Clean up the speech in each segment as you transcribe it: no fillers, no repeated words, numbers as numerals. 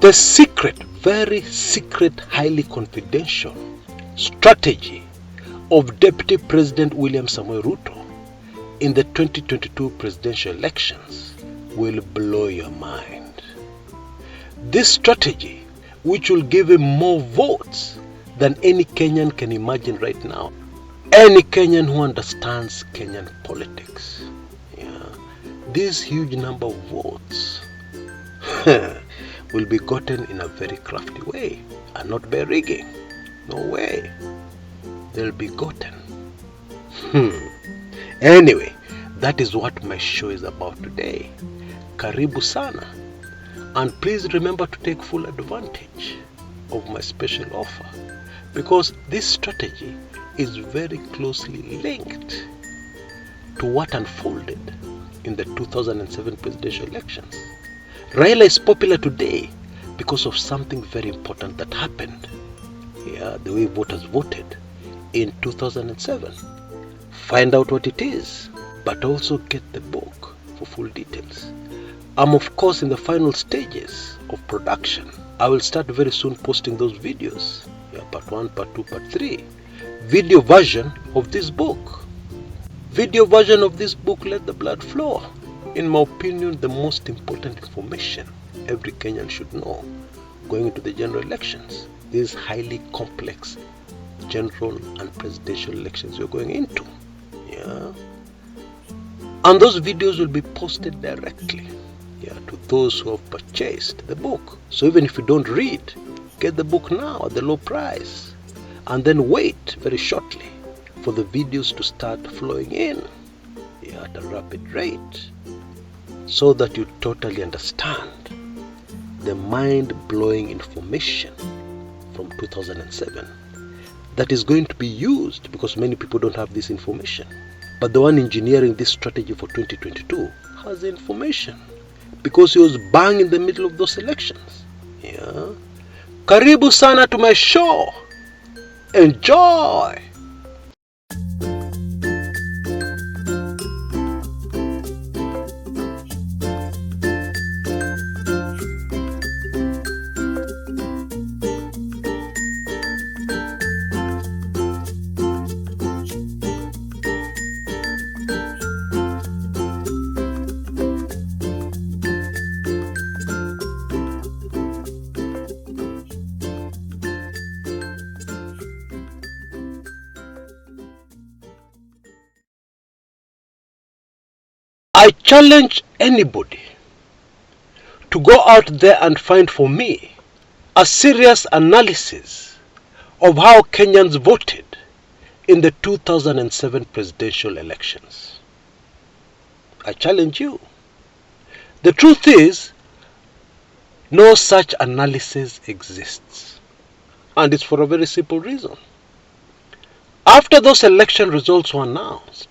The secret, very secret, highly confidential strategy of Deputy President William Samoei Ruto in the 2022 presidential elections will blow your mind. This strategy, which will give him more votes than any Kenyan can imagine right now. Any Kenyan who understands Kenyan politics. This huge number of votes will be gotten in a very crafty way and not by rigging. No way. They'll be gotten. Anyway, that is what my show is about today. Karibu sana. And please remember to take full advantage of my special offer, because this strategy is very closely linked to what unfolded in the 2007 presidential elections. Raila is popular today because of something very important that happened. The way voters voted in 2007. Find out what it is, but also get the book for full details. I'm of course in the final stages of production. I will start very soon posting those videos. Part 1, part 2, part 3. Video version of this book. Video version of this book, Let the Blood Flow. In my opinion, the most important information every Kenyan should know going into the general elections. These highly complex general and presidential elections we're going into. And those videos will be posted directly to those who have purchased the book. So even if you don't read, get the book now at the low price. And then wait very shortly for the videos to start flowing in at a rapid rate, so that you totally understand the mind-blowing information from 2007 that is going to be used, because many people don't have this information. But the one engineering this strategy for 2022 has the information, because he was bang in the middle of those elections. Karibu sana to my show. Enjoy. I challenge anybody to go out there and find for me a serious analysis of how Kenyans voted in the 2007 presidential elections. I challenge you. The truth is, no such analysis exists. And it's for a very simple reason. After those election results were announced,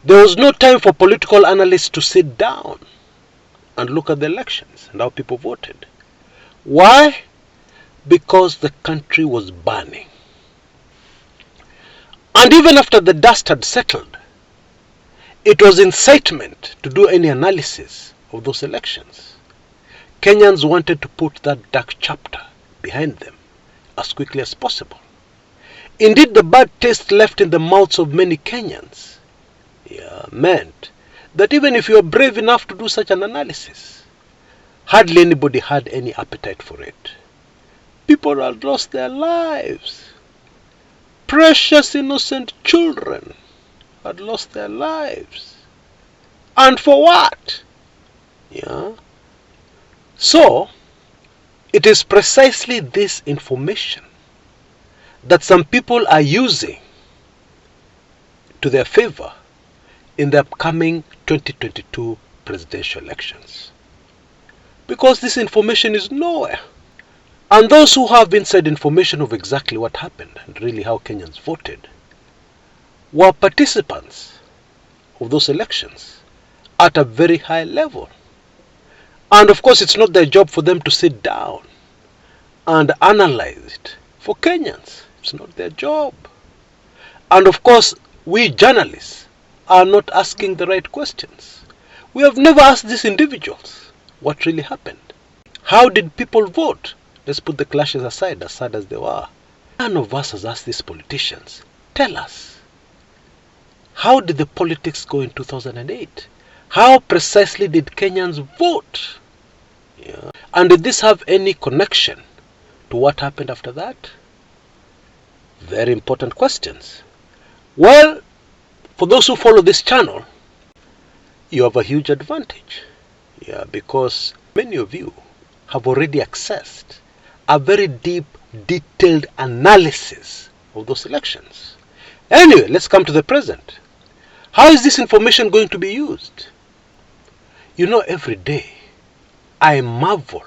there was no time for political analysts to sit down and look at the elections and how people voted. Why? Because the country was burning. And even after the dust had settled, it was incitement to do any analysis of those elections. Kenyans wanted to put that dark chapter behind them as quickly as possible. Indeed, the bad taste left in the mouths of many Kenyans meant that even if you were brave enough to do such an analysis, hardly anybody had any appetite for it. People had lost their lives. Precious innocent children had lost their lives. And for what? So, it is precisely this information that some people are using to their favor in the upcoming 2022 presidential elections. Because this information is nowhere. And those who have inside information of exactly what happened and really how Kenyans voted were participants of those elections at a very high level. And of course, it's not their job for them to sit down and analyze it for Kenyans. It's not their job. And of course, we journalists are not asking the right questions. We have never asked these individuals what really happened. How did people vote? Let's put the clashes aside, as sad as they were. None of us has asked these politicians, tell us, how did the politics go in 2008? How precisely did Kenyans vote? Yeah. And did this have any connection to what happened after that? Very important questions. Well, for those who follow this channel, you have a huge advantage. Yeah, because many of you have already accessed a very deep, detailed analysis of those elections. Anyway, let's come to the present. How is this information going to be used? You know, every day I marvel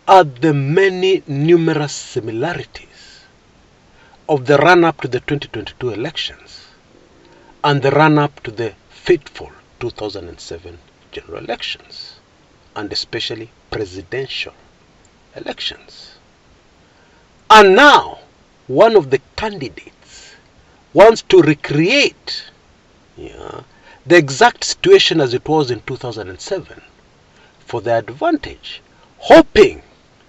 at the many numerous similarities of the run-up to the 2022 elections and the run-up to the fateful 2007 general elections, and especially presidential elections. And now, one of the candidates wants to recreate the exact situation as it was in 2007 for their advantage, hoping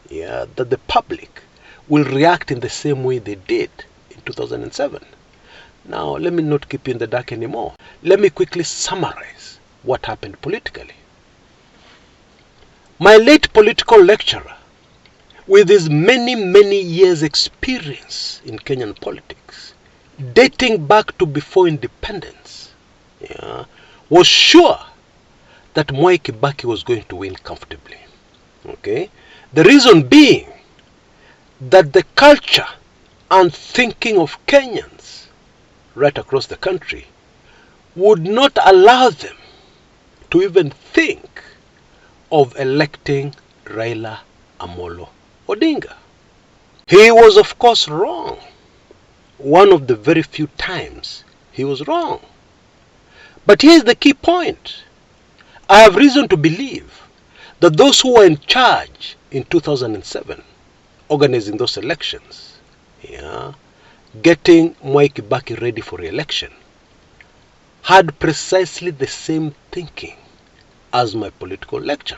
that the public will react in the same way they did in 2007. Now, let me not keep you in the dark anymore. Let me quickly summarize what happened politically. My late political lecturer, with his many years experience in Kenyan politics, dating back to before independence, was sure that Mwai Kibaki was going to win comfortably. Okay? The reason being that the culture and thinking of Kenyans right across the country would not allow them to even think of electing Raila Amolo Odinga. He was, of course, wrong. One of the very few times he was wrong. But here's the key point. I have reason to believe that those who were in charge in 2007, organizing those elections, getting Mwai Kibaki ready for re-election, had precisely the same thinking as my political lecturer.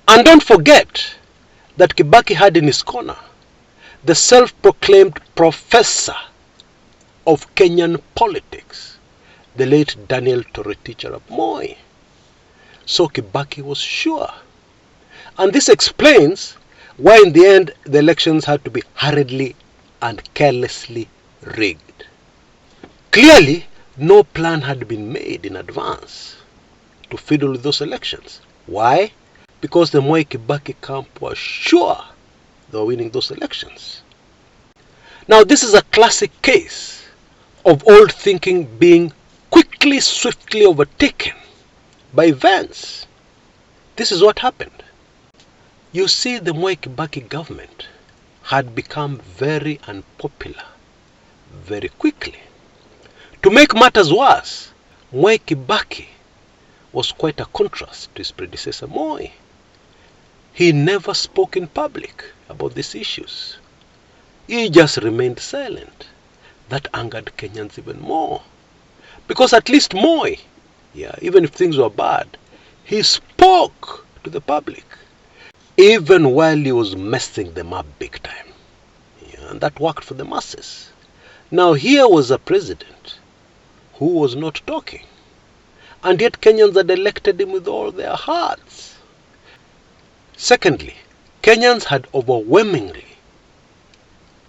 And don't forget that Kibaki had in his corner the self-proclaimed professor of Kenyan politics, the late Daniel Toroitich arap Moi. So Kibaki was sure. And this explains why in the end the elections had to be hurriedly and carelessly rigged. Clearly, no plan had been made in advance to fiddle with those elections. Why? Because the Mwai Kibaki camp was sure they were winning those elections. Now, this is a classic case of old thinking being quickly, swiftly overtaken by events. This is what happened. You see, the Mwai Kibaki government had become very unpopular very quickly. To make matters worse, Mwai Kibaki was quite a contrast to his predecessor Moi. He never spoke in public about these issues. He just remained silent. That angered Kenyans even more. Because at least Moi, even if things were bad, he spoke to the public, even while he was messing them up big time. And that worked for the masses. Now here was a president who was not talking, and yet Kenyans had elected him with all their hearts. Secondly, Kenyans had overwhelmingly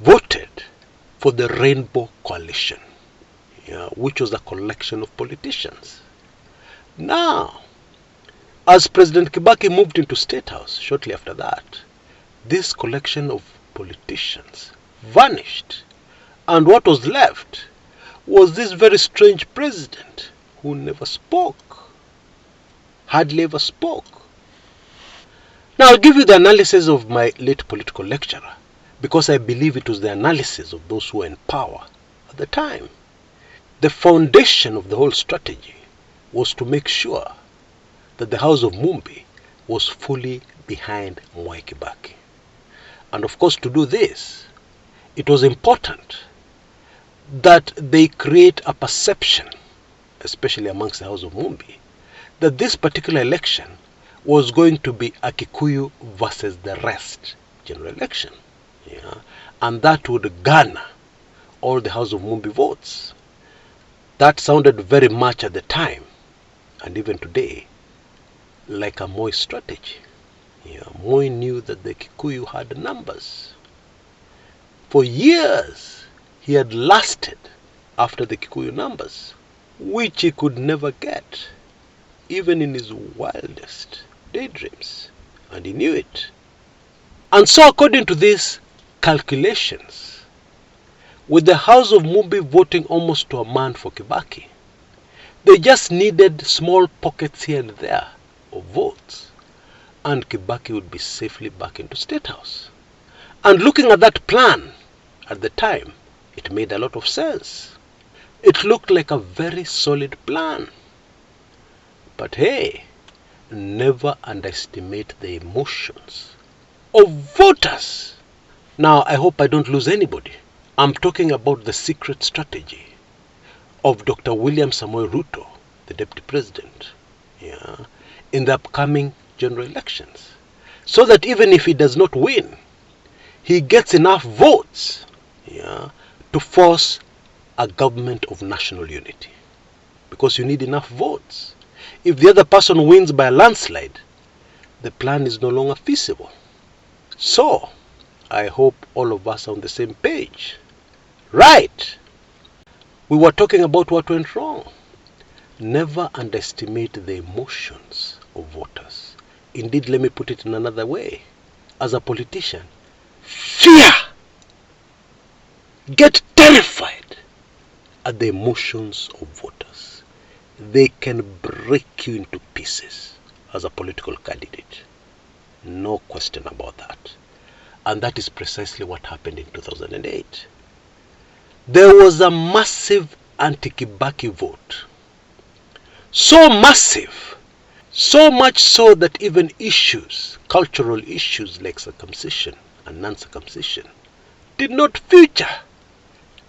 voted for the Rainbow Coalition, which was a collection of politicians. Now, as President Kibaki moved into State House shortly after that, this collection of politicians vanished, and what was left was this very strange president who never spoke, hardly ever spoke. Now, I'll give you the analysis of my late political lecturer, because I believe it was the analysis of those who were in power at the time. The foundation of the whole strategy was to make sure that the House of Mumbi was fully behind Mwai Kibaki. And of course, to do this, it was important that they create a perception, especially amongst the House of Mumbi, that this particular election was going to be a Kikuyu versus the rest general election. Yeah? And that would garner all the House of Mumbi votes. That sounded very much at the time, and even today, like a Moi strategy. Yeah, Moi knew that the Kikuyu had numbers. For years, he had lusted after the Kikuyu numbers, which he could never get, even in his wildest daydreams, and he knew it. And so according to these calculations, with the House of Mumbi voting almost to a man for Kibaki, they just needed small pockets here and there of votes, and Kibaki would be safely back into State House. And looking at that plan at the time, it made a lot of sense. It looked like a very solid plan. But hey, never underestimate the emotions of voters. Now, I hope I don't lose anybody. I'm talking about the secret strategy of Dr. William Samoei Ruto, the Deputy President, in the upcoming general elections. So that even if he does not win, he gets enough votes to force a government of national unity. Because you need enough votes. If the other person wins by a landslide, the plan is no longer feasible. So, I hope all of us are on the same page. Right! We were talking about what went wrong. Never underestimate the emotions of voters. Indeed, let me put it in another way. As a politician, fear! Get terrified at the emotions of voters. They can break you into pieces as a political candidate. No question about that. And that is precisely what happened in 2008. There was a massive anti-Kibaki vote. So massive, so much so that even issues, cultural issues like circumcision and non-circumcision, did not feature.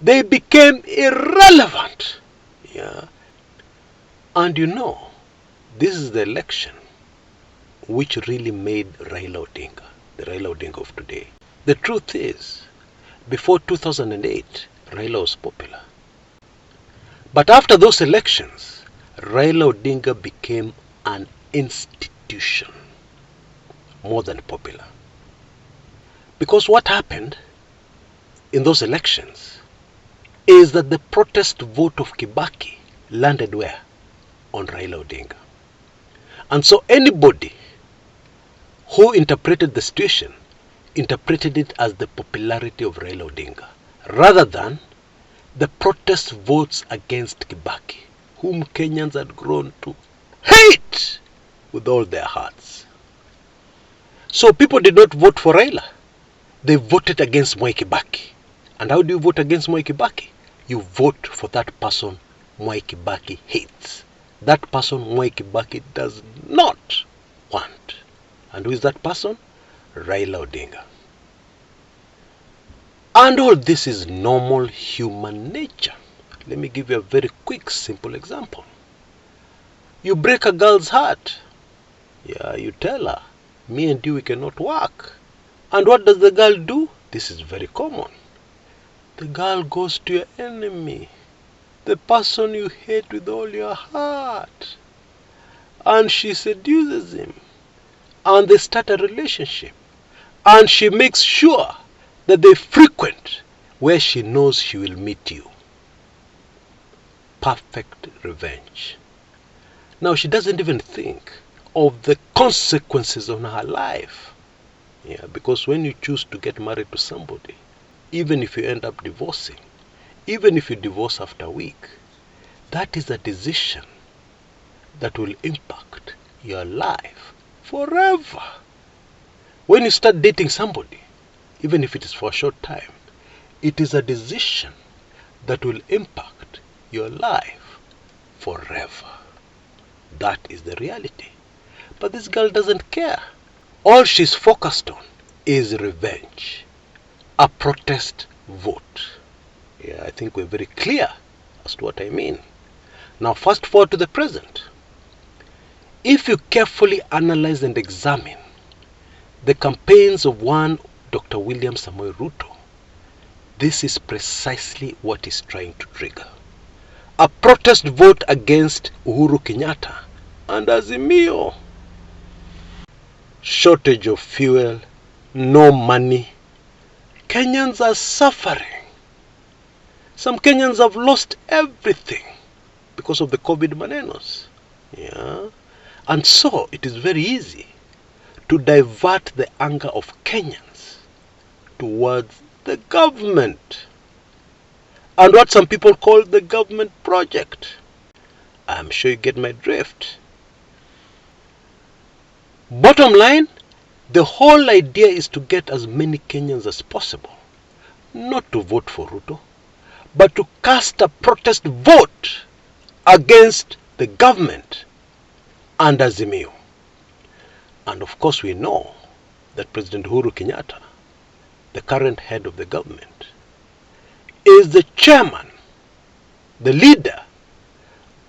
They became irrelevant. And this is the election which really made Raila Odinga, the Raila Odinga of today. The truth is, before 2008, Raila was popular. But after those elections, Raila Odinga became an institution, more than popular. Because what happened in those elections is that the protest vote of Kibaki landed where? On Raila Odinga. And so anybody who interpreted the situation interpreted it as the popularity of Raila Odinga, rather than the protest votes against Kibaki, whom Kenyans had grown to hate with all their hearts. So people did not vote for Raila. They voted against Mwai Kibaki. And how do you vote against Mwai Kibaki? You vote for that person Mwai Kibaki hates. That person Mwai Kibaki does not want. And who is that person? Raila Odinga. And all this is normal human nature. Let me give you a very quick, simple example. You break a girl's heart. You tell her, me and you, we cannot work. And what does the girl do? This is very common. The girl goes to your enemy, the person you hate with all your heart, and she seduces him, and they start a relationship, and she makes sure that they frequent where she knows she will meet you. Perfect revenge. Now she doesn't even think of the consequences on her life. Because when you choose to get married to somebody, even if you end up divorcing, even if you divorce after a week, that is a decision that will impact your life forever. When you start dating somebody, even if it is for a short time, it is a decision that will impact your life forever. That is the reality. But this girl doesn't care. All she's focused on is revenge, a protest vote. I think we're very clear as to what I mean. Now fast forward to the present. If you carefully analyze and examine the campaigns of one Dr. William Samoei Ruto, this is precisely what he's trying to trigger. A protest vote against Uhuru Kenyatta and Azimio. Shortage of fuel, no money. Kenyans are suffering. Some Kenyans have lost everything because of the COVID manenos. Yeah. And so it is very easy to divert the anger of Kenyans towards the government and what some people call the government project. I'm sure you get my drift. Bottom line, the whole idea is to get as many Kenyans as possible not to vote for Ruto, but to cast a protest vote against the government and Azimio. And of course we know that President Uhuru Kenyatta, the current head of the government, is the chairman, the leader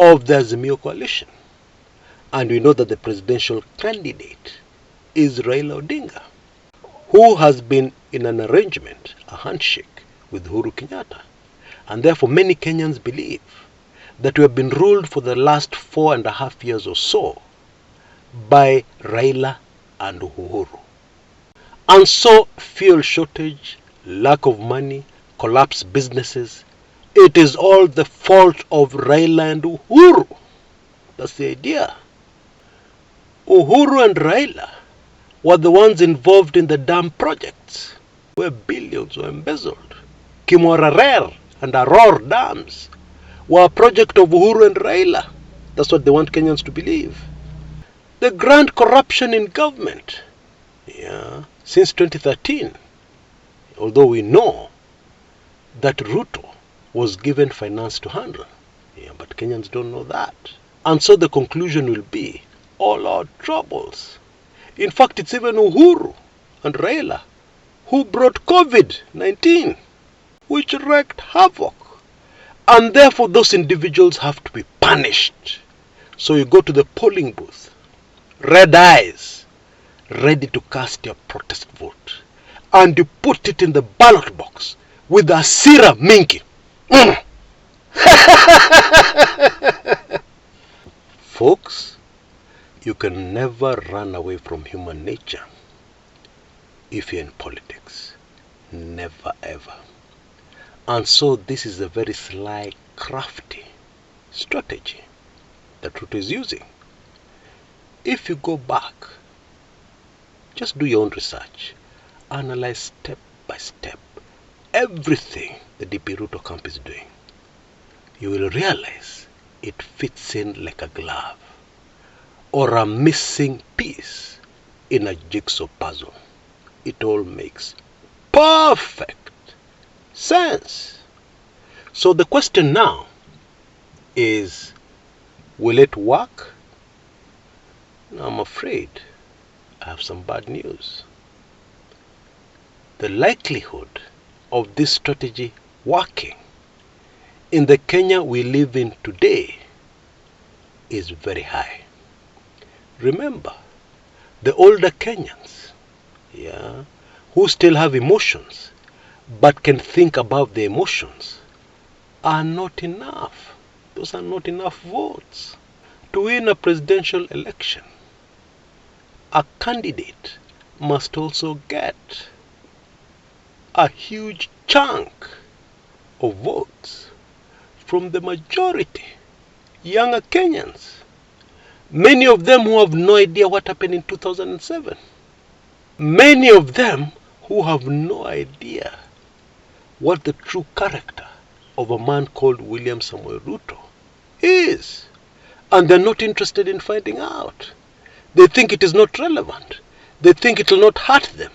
of the Azimio coalition. And we know that the presidential candidate is Raila Odinga, who has been in an arrangement, a handshake with Uhuru Kenyatta. And therefore many Kenyans believe that we have been ruled for the last 4.5 years or so by Raila and Uhuru. And so fuel shortage, lack of money, collapsed businesses, it is all the fault of Raila and Uhuru. That's the idea. Uhuru and Raila were the ones involved in the dam projects where billions were embezzled. Kimorarer and Aror dams were a project of Uhuru and Raila. That's what they want Kenyans to believe. The grand corruption in government, since 2013, although we know that Ruto was given finance to handle, but Kenyans don't know that. And so the conclusion will be all our troubles. In fact, it's even Uhuru and Raila who brought COVID-19, which wreaked havoc. And therefore those individuals have to be punished. So you go to the polling booth, red eyes, ready to cast your protest vote. And you put it in the ballot box with a sira minky. Folks, you can never run away from human nature if you're in politics. Never ever. And so this is a very sly, crafty strategy that Ruto is using. If you go back, just do your own research. Analyze step by step everything the DP Ruto camp is doing. You will realize it fits in like a glove or a missing piece in a jigsaw puzzle. It all makes perfect sense. So the question now is, will it work? I'm afraid I have some bad news. The likelihood of this strategy working in the Kenya we live in today is very high. Remember, the older Kenyans, who still have emotions but can think above the emotions, are not enough. Those are not enough votes to win a presidential election. A candidate must also get a huge chunk of votes from the majority, younger Kenyans. Many of them who have no idea what happened in 2007. Many of them who have no idea what the true character of a man called William Samoei Ruto is. And they're not interested in finding out. They think it is not relevant. They think it will not hurt them.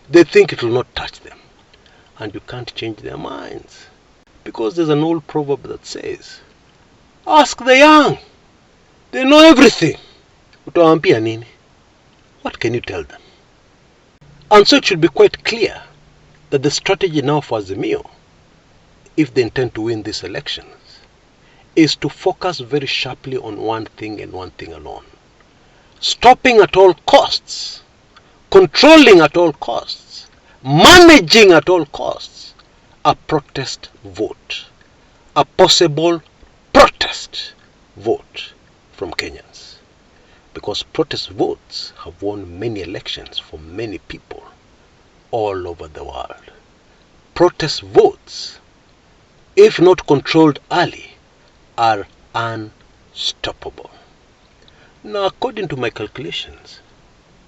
They think it will not touch them. And you can't change their minds. Because there's an old proverb that says, ask the young. They know everything. Utawaambia nini? What can you tell them? And so it should be quite clear that the strategy now for Azimio, if they intend to win these elections, is to focus very sharply on one thing and one thing alone. stopping at all costs, controlling at all costs, managing at all costs a protest vote, a possible protest vote from Kenyans. Because protest votes have won many elections for many people all over the world. Protest votes, if not controlled early, are unstoppable. Now, according to my calculations,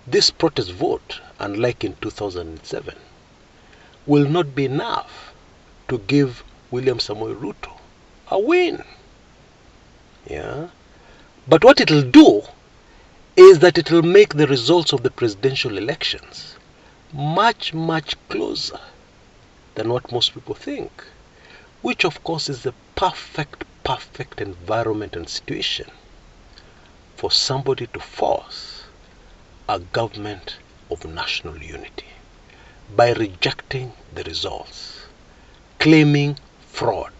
this protest vote, unlike in 2007, will not be enough to give William Samoei Ruto a win. Yeah? But what it will do is that it will make the results of the presidential elections much, much closer than what most people think, which of course is the perfect environment and situation for somebody to force a government of national unity by rejecting the results, claiming fraud,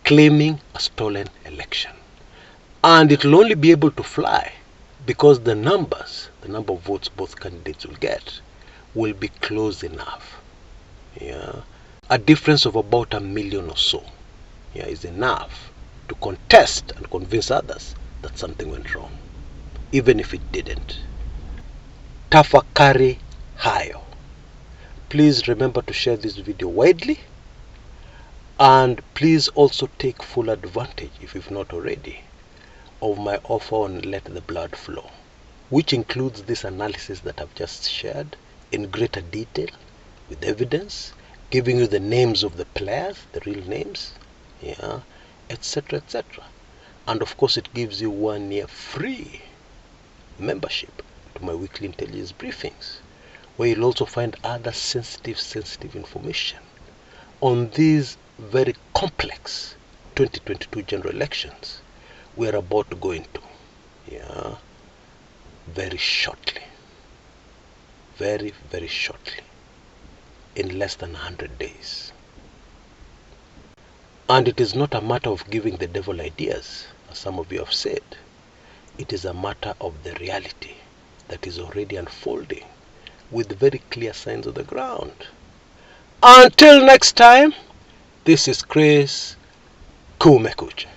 claiming a stolen election. And it will only be able to fly because the number of votes both candidates will get, will be close enough. Yeah, a difference of about 1 million or so, yeah, is enough to contest and convince others that something went wrong, even if it didn't. Tafakari hayo. Please remember to share this video widely, and please also take full advantage, if you've not already, of my offer on Let the Blood Flow, which includes this analysis that I've just shared in greater detail with evidence, giving you the names of the players, the real names, yeah, etc., etc. And of course, it gives you 1 year free membership to my weekly intelligence briefings, where you'll also find other sensitive information on these very complex 2022 general elections we're about to go into, yeah, very shortly, very shortly, in less than 100 days. And it is not a matter of giving the devil ideas, as some of you have said. It is a matter of the reality that is already unfolding with very clear signs on the ground. Until next time, this is Chris Kumekucha.